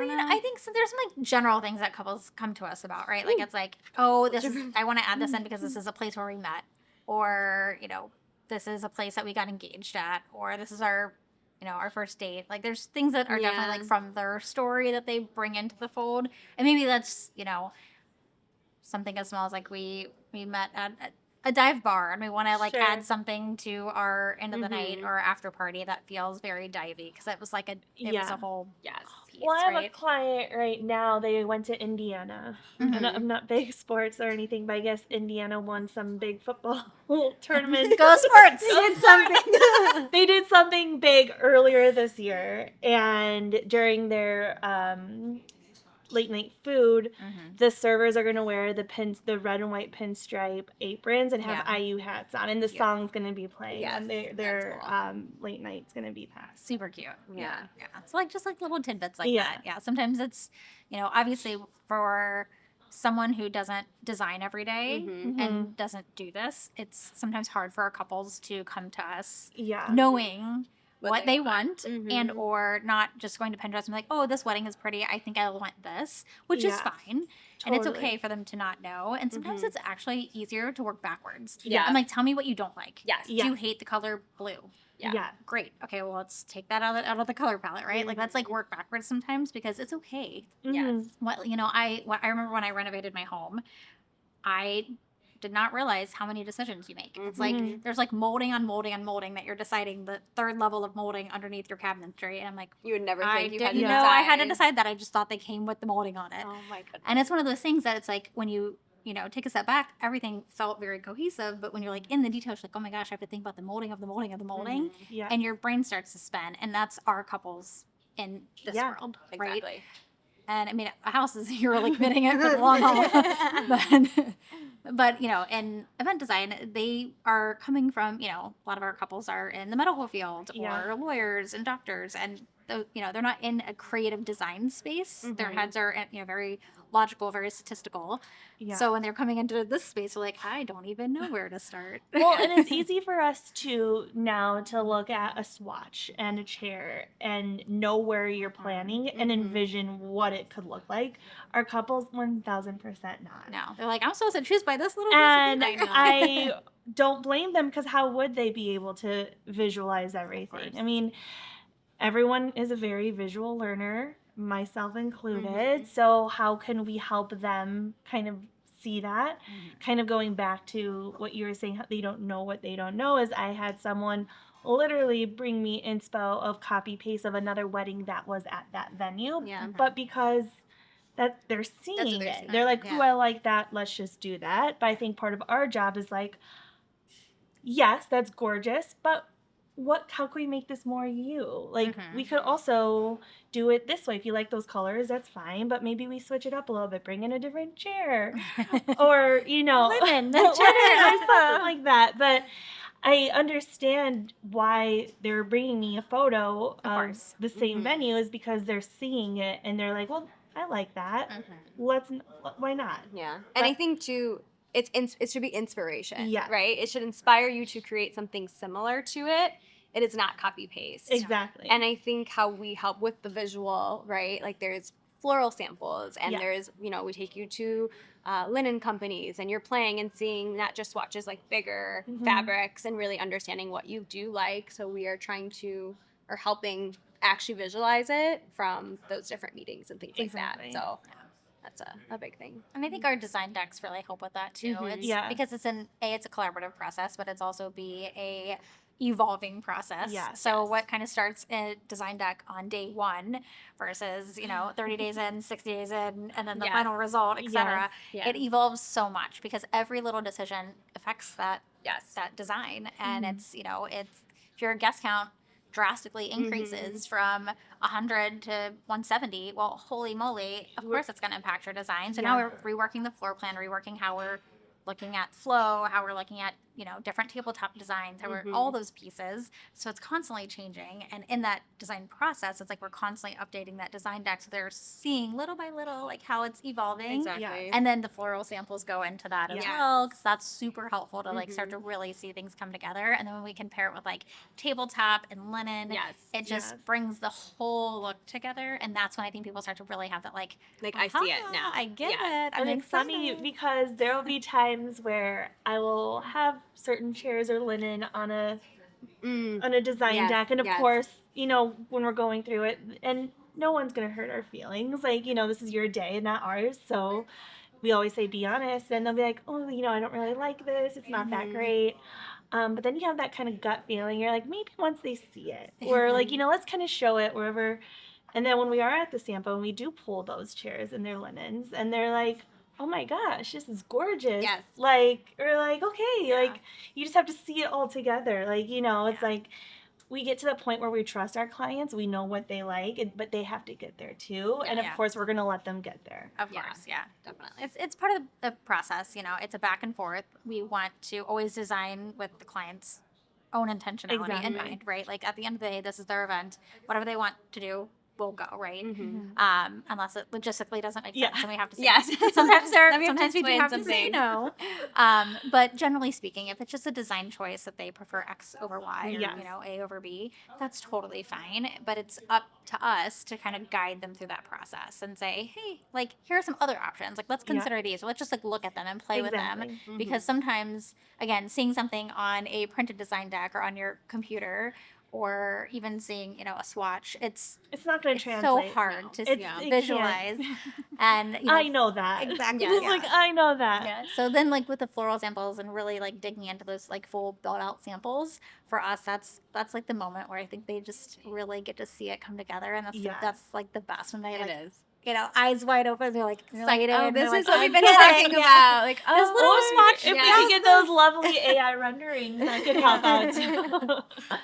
don't know. I think so. There's some like general things that couples come to us about, right? Like it's like, oh, I want to add this in because this is a place where we met, or this is a place that we got engaged at, or this is our our first date. Like there's things that are definitely like from their story that they bring into the fold, and maybe that's something as small as like we met at a dive bar and we want to like add something to our end of the night or after party that feels very divey because it was like it was a whole piece, well, I have a client right now. They went to Indiana. And I'm not big sports or anything, but I guess Indiana won some big football tournament. Go Sports! They did something. They did something big earlier this year, and during their late night food, the servers are going to wear the red and white pinstripe aprons and have IU hats on, and the song's going to be playing, and their cool. Late night's going to be passed. Super cute. Yeah. So like just like little tidbits like that. Yeah. Sometimes it's obviously for someone who doesn't design every day and doesn't do this, it's sometimes hard for our couples to come to us knowing what they want and or not just going to Pinterest and be like, oh, this wedding is pretty, I think I want this, which is fine. Totally. And it's okay for them to not know. And sometimes it's actually easier to work backwards. Yeah. I'm like, tell me what you don't like. Yes. Do you hate the color blue? Yeah. Great. Okay, well, let's take that out of the color palette, right? Like that's like work backwards sometimes because it's okay. Yes. I remember when I renovated my home, I did not realize how many decisions you make. It's like there's like molding on molding on molding that you're deciding the third level of molding underneath your cabinetry, and I'm like, you would never think you had to decide. No, I had to decide that. I just thought they came with the molding on it. Oh my goodness. And it's one of those things that it's like when you take a step back, everything felt very cohesive, but when you're like in the details, you're like, oh my gosh, I have to think about the molding of the molding of the molding, and your brain starts to spin, and that's our couples in this world, right? Exactly. And I mean, a house is, you're really committing it for the long haul. But in event design, they are coming from, a lot of our couples are in the medical field or lawyers and doctors. And, they're not in a creative design space. Their heads are, very logical, very statistical. Yeah. So when they're coming into this space, they're like, I don't even know where to start. Well, and it's easy for us to look at a swatch and a chair and know where you're planning and envision what it could look like. Our couples, 1,000% not. No, they're like, I'm supposed to choose by this little and I don't blame them, because how would they be able to visualize everything? I mean, everyone is a very visual learner, myself included. So how can we help them kind of see that? Kind of going back to what you were saying, how they don't know what they don't know, is I had someone literally bring me inspo of copy paste of another wedding that was at that venue. Yeah. But because that they're seeing it. They're like, ooh, I like that. Let's just do that. But I think part of our job is like, yes, that's gorgeous, but how can we make this more you? Like, we could also do it this way. If you like those colors, that's fine, but maybe we switch it up a little bit, bring in a different chair or, linen, or something like that. But I understand why they're bringing me a photo of the same venue, is because they're seeing it and they're like, well, I like that. Why not? Yeah. And I think too, it should be inspiration, right? It should inspire you to create something similar to it. It is not copy paste. Exactly. And I think how we help with the visual, right? Like there's floral samples, and there's, we take you to linen companies, and you're playing and seeing not just swatches, like bigger fabrics, and really understanding what you do like. So we are helping actually visualize it from those different meetings and things like that. So that's a big thing. And I think our design decks really help with that too. Because it's a collaborative process, but it's also a evolving process. So what kind of starts a design deck on day one versus 30 days in, 60 days in, and then the final result, etc. It evolves so much because every little decision affects that design. And it's if your guest count drastically increases from 100 to 170, well, holy moly, of course it's going to impact your design. So now we're reworking the floor plan, reworking how we're looking at flow, how we're looking at different tabletop designs, there were all those pieces. So it's constantly changing. And in that design process, it's like we're constantly updating that design deck. So they're seeing little by little, like how it's evolving. Exactly. And then the floral samples go into that as well, because that's super helpful to like start to really see things come together. And then when we can pair it with like tabletop and linen, it just brings the whole look together. And that's when I think people start to really have that like I see it now. I get it. And it's funny because there will be times where I will have certain chairs or linen on a design deck, and of course, when we're going through it, and no one's gonna hurt our feelings. Like, this is your day, not ours. So we always say, be honest, and they'll be like, oh, I don't really like this. It's not that great. But then you have that kind of gut feeling. You're like, maybe once they see it, or like, let's kind of show it wherever. And then when we are at the sample and we do pull those chairs and their linens, and they're like, oh my gosh, this is gorgeous. Yes. Like, or like, okay, like you just have to see it all together. Like, it's like we get to the point where we trust our clients. We know what they like, but they have to get there too. And of course, we're going to let them get there. Of course, definitely. It's part of the process. It's a back and forth. We want to always design with the client's own intentionality in mind, right? Like at the end of the day, this is their event. Whatever they want to do, will go, right? Unless it logistically doesn't make sense, and we have to say sometimes we do have to say no. But generally speaking, if it's just a design choice that they prefer X over Y or A over B, that's totally fine. But it's up to us to kind of guide them through that process and say, hey, like here are some other options. Like let's consider these. Let's just like look at them and play with them, because sometimes, again, seeing something on a printed design deck or on your computer, or even seeing, a swatch, it's not going to translate. So hard to visualize. And I know that. Exactly. Like, I know that. Yeah. So then like with the floral samples and really like digging into those like full built out samples, for us, that's like the moment where I think they just really get to see it come together. And that's like the best when they eyes wide open, they're like excited. Oh, this is like, what we've been talking about. Like, this little swatch. If we could get those lovely AI renderings, that could help out too.